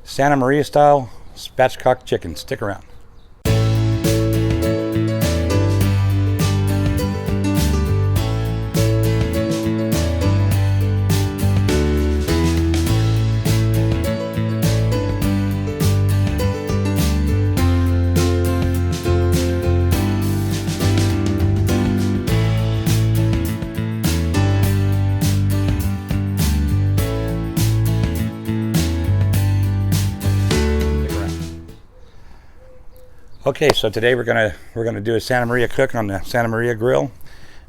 Santa Maria style spatchcock chicken. Stick around. Okay, so today we're gonna do a Santa Maria cook on the Santa Maria grill.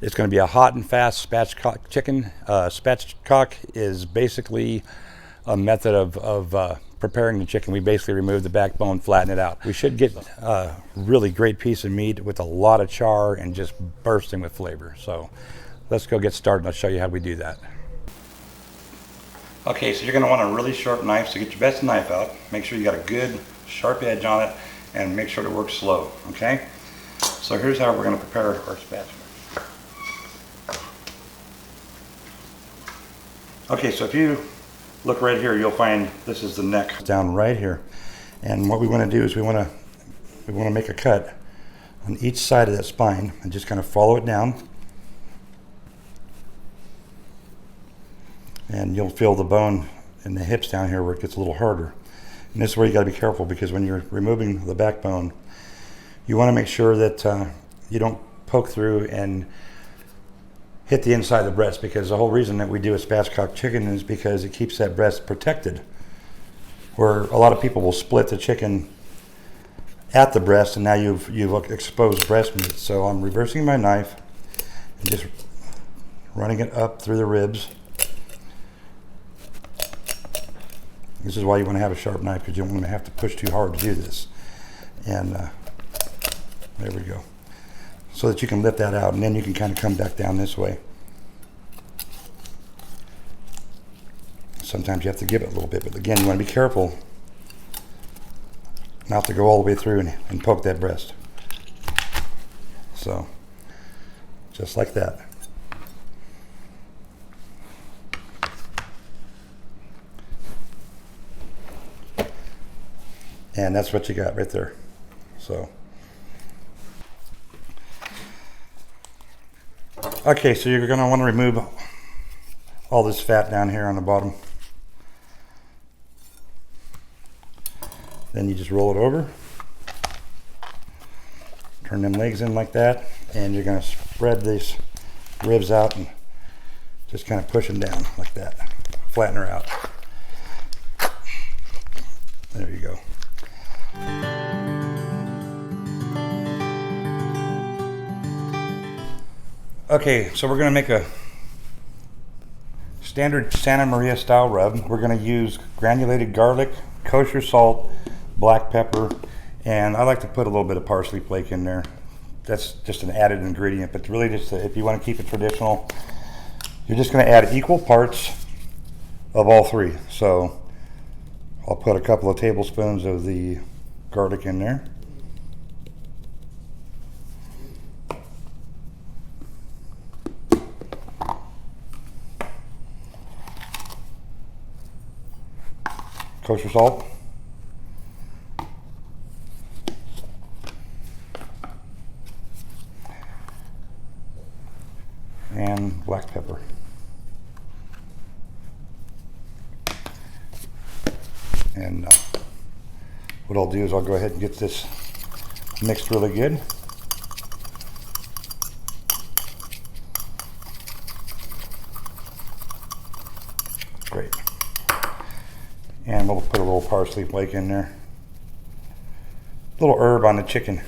It's gonna be a hot and fast spatchcock chicken. Spatchcock is basically a method of preparing the chicken. We basically remove the backbone, flatten it out. We should get a really great piece of meat with a lot of char and just bursting with flavor. So let's go get started. I'll show you how we do that. Okay, so you're gonna want a really sharp knife, so get your best knife out. Make sure you got a good sharp edge on it, and make sure to work slow, okay? So here's how we're gonna prepare our spatchcock. Okay, so if you look right here, you'll find this is the neck down right here. And what we wanna do is we wanna make a cut on each side of that spine and just kind of follow it down. And you'll feel the bone in the hips down here where it gets a little harder. And this is where you got to be careful, because when you're removing the backbone, you want to make sure that you don't poke through and hit the inside of the breast, because the whole reason that we do a spatchcock chicken is because it keeps that breast protected. Where a lot of people will split the chicken at the breast, and now you've exposed breast meat. So I'm reversing my knife and just running it up through the ribs. This is why you want to have a sharp knife, because you don't want to have to push too hard to do this. And there we go. So that you can lift that out, and then you can kind of come back down this way. Sometimes you have to give it a little bit, but again, you want to be careful not to go all the way through and poke that breast. So, just like that. And that's what you got right there. So, okay, so you're going to want to remove all this fat down here on the bottom. Then you just roll it over, turn them legs in like that, and you're going to spread these ribs out and just kind of push them down like that. Flatten her out. There you go. Okay, so we're going to make a standard Santa Maria style rub. We're going to use granulated garlic, kosher salt, black pepper, and I like to put a little bit of parsley flake in there. That's just an added ingredient, but really just if you want to keep it traditional, you're just going to add equal parts of all three. So I'll put a couple of tablespoons of the garlic in there. Kosher salt. And black pepper. And what I'll do is I'll go ahead and get this mixed really good. Great. And we'll put a little parsley flake in there. A little herb on the chicken.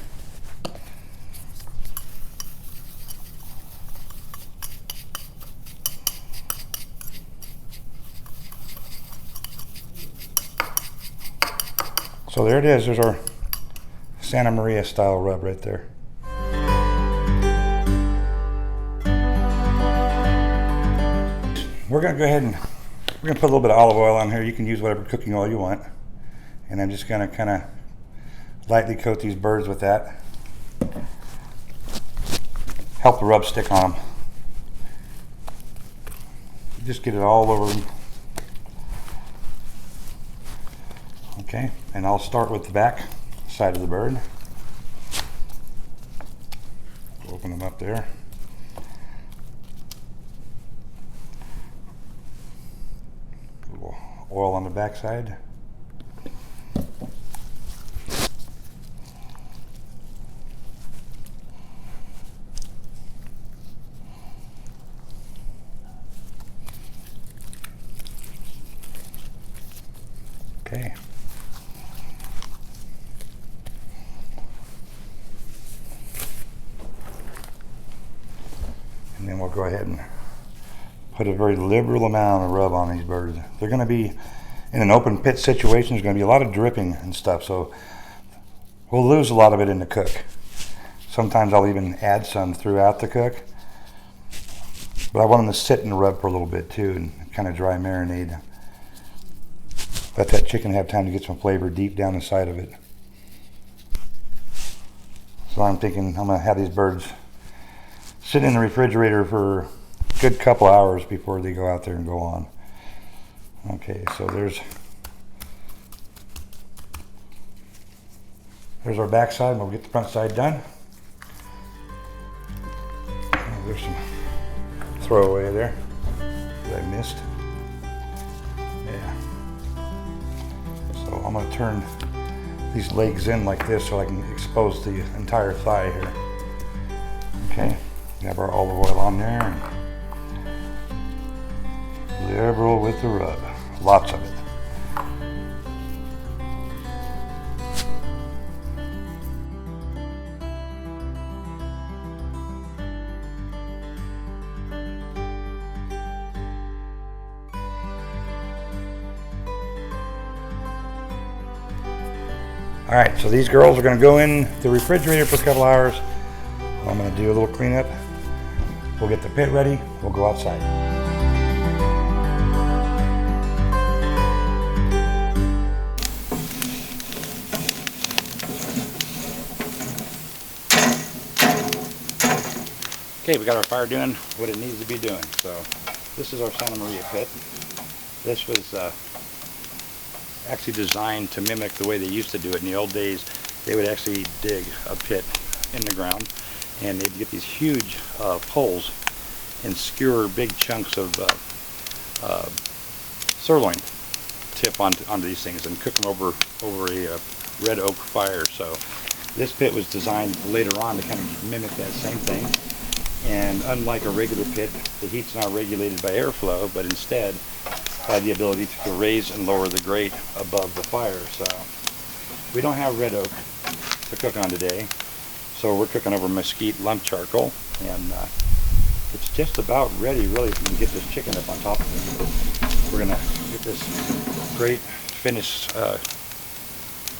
So there it is. There's our Santa Maria style rub right there. We're going to go ahead and we're going to put a little bit of olive oil on here. You can use whatever cooking oil you want. And I'm just going to kind of lightly coat these birds with that. Help the rub stick on them. Just get it all over them. Okay, and I'll start with the back side of the bird. Open them up there. A little oil on the back side. Okay. And then we'll go ahead and put a very liberal amount of rub on these birds. They're going to be in an open pit situation. There's going to be a lot of dripping and stuff, so we'll lose a lot of it in the cook. Sometimes I'll even add some throughout the cook, but I want them to sit and rub for a little bit too and kind of dry marinade. Let that chicken have time to get some flavor deep down the side of it. So I'm thinking I'm going to have these birds sit in the refrigerator for a good couple hours before they go out there and go on. Okay, so there's our back side. We'll get the front side done. Oh, there's some throwaway there that I missed. Yeah. So I'm going to turn these legs in like this so I can expose the entire thigh here. Okay, we have our olive oil on there. And liberal with the rub, lots of it. All right, so these girls are going to go in the refrigerator for a couple hours. I'm going to do a little cleanup. We'll get the pit ready. We'll go outside. Okay, we got our fire doing what it needs to be doing. So this is our Santa Maria pit. This was actually designed to mimic the way they used to do it in the old days. They would actually dig a pit in the ground, and they'd get these huge poles and skewer big chunks of sirloin tip onto these things and cook them over a red oak fire. So this pit was designed later on to kind of mimic that same thing. And unlike a regular pit, the heat's not regulated by airflow, but instead by the ability to raise and lower the grate above the fire. So we don't have red oak to cook on today, so we're cooking over mesquite lump charcoal, and it's just about ready really if we can get this chicken up on top of it. We're gonna get this grate finished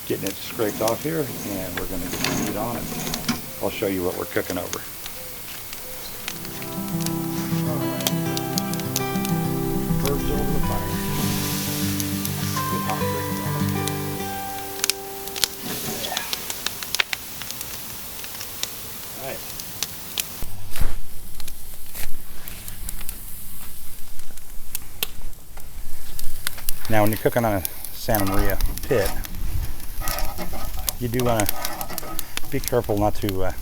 getting it scraped off here, and we're gonna get the meat on it. I'll show you what we're cooking over. Over the fire. Get hot All right. Now, when you're cooking on a Santa Maria pit, you do want to be careful not to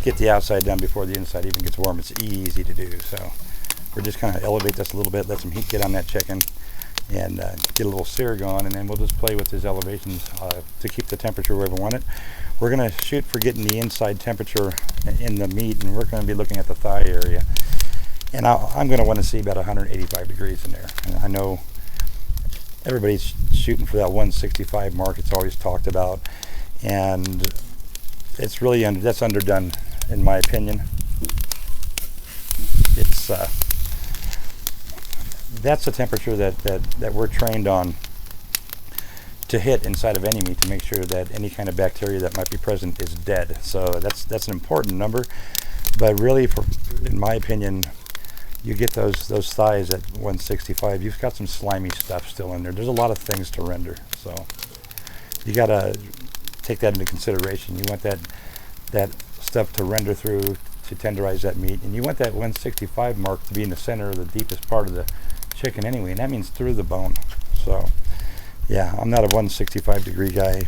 get the outside done before the inside even gets warm. It's easy to do. So we're just kind of elevate this a little bit, let some heat get on that chicken, and get a little sear going, and then we'll just play with these elevations to keep the temperature where we want it. We're going to shoot for getting the inside temperature in the meat, and we're going to be looking at the thigh area. And I'm going to want to see about 185 degrees in there. And I know everybody's shooting for that 165 mark. It's always talked about, and it's really that's underdone in my opinion. It's that's the temperature that we're trained on to hit inside of any meat to make sure that any kind of bacteria that might be present is dead. So that's an important number. But really, in my opinion, you get those thighs at 165, you've got some slimy stuff still in there. There's a lot of things to render, so you got to take that into consideration. You want that stuff to render through to tenderize that meat, and you want that 165 mark to be in the center of the deepest part of the chicken anyway, and that means through the bone. So Yeah, I'm not a 165 degree guy.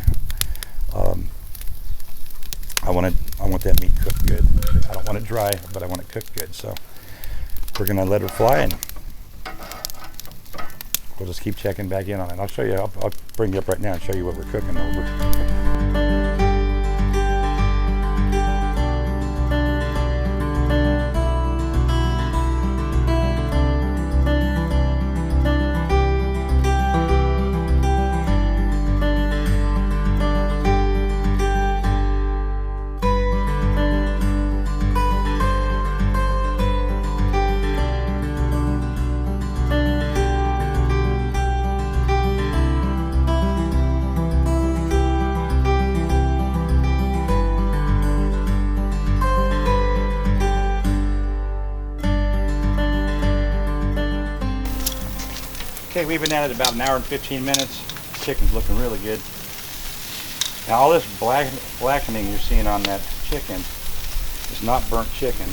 I want that meat cooked good. I don't want it dry, but I want it cooked good. So we're gonna let her fly, and we'll just keep checking back in on it. I'll show you. I'll bring you up right now and show you what we're cooking over. Okay, we've been at it about an hour and 15 minutes. Chicken's looking really good. Now all this blackening you're seeing on that chicken is not burnt chicken,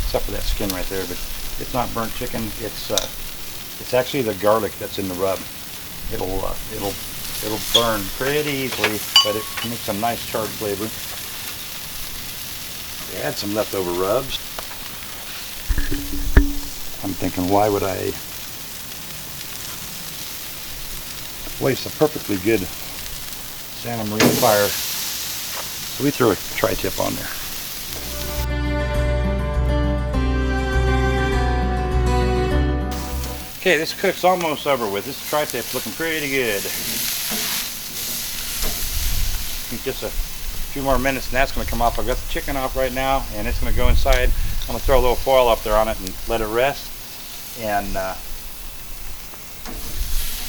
except for that skin right there, but it's not burnt chicken. It's actually the garlic that's in the rub. It'll burn pretty easily, but it makes a nice charred flavor. We had some leftover rubs. I'm thinking, why would I waste a perfectly good Santa Maria fire? So we threw a tri-tip on there. Okay, this cook's almost over with. This tri-tip's looking pretty good. Just a few more minutes and that's going to come off. I've got the chicken off right now, and it's going to go inside. I'm going to throw a little foil up there on it and let it rest, and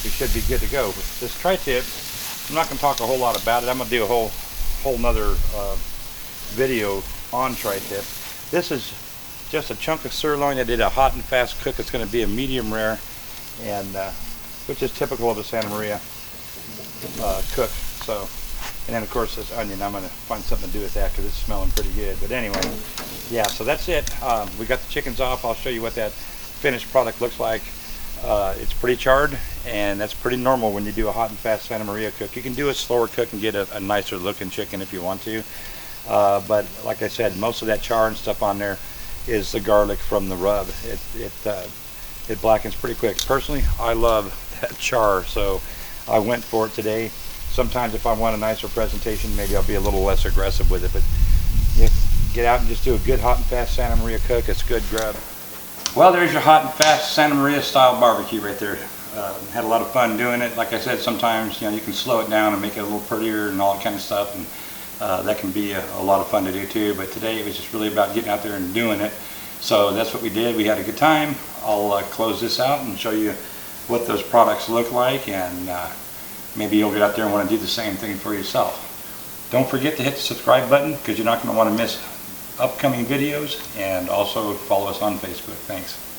we should be good to go. This tri-tip, I'm not going to talk a whole lot about it. I'm going to do a whole nother video on tri-tip. This is just a chunk of sirloin. I did a hot and fast cook. It's going to be a medium rare, and which is typical of a Santa Maria cook. So, and then of course this onion, I'm going to find something to do with that because it's smelling pretty good. But anyway, yeah, so that's it. We got the chickens off. I'll show you what that finished product looks like. It's pretty charred, and that's pretty normal when you do a hot and fast Santa Maria cook. You can do a slower cook and get a nicer looking chicken if you want to, but like I said, most of that char and stuff on there is the garlic from the rub. It blackens pretty quick. Personally, I love that char, so I went for it today. Sometimes if I want a nicer presentation, maybe I'll be a little less aggressive with it, but yeah, get out and just do a good hot and fast Santa Maria cook. It's good grub. Well, there's your hot and fast Santa Maria style barbecue right there. Had a lot of fun doing it. Like I said, sometimes you can slow it down and make it a little prettier and all that kind of stuff, and that can be a lot of fun to do too. But today it was just really about getting out there and doing it. So that's what we did. We had a good time. I'll close this out and show you what those products look like, and maybe you'll get out there and want to do the same thing for yourself. Don't forget to hit the subscribe button because you're not going to want to miss upcoming videos, and also follow us on Facebook. Thanks.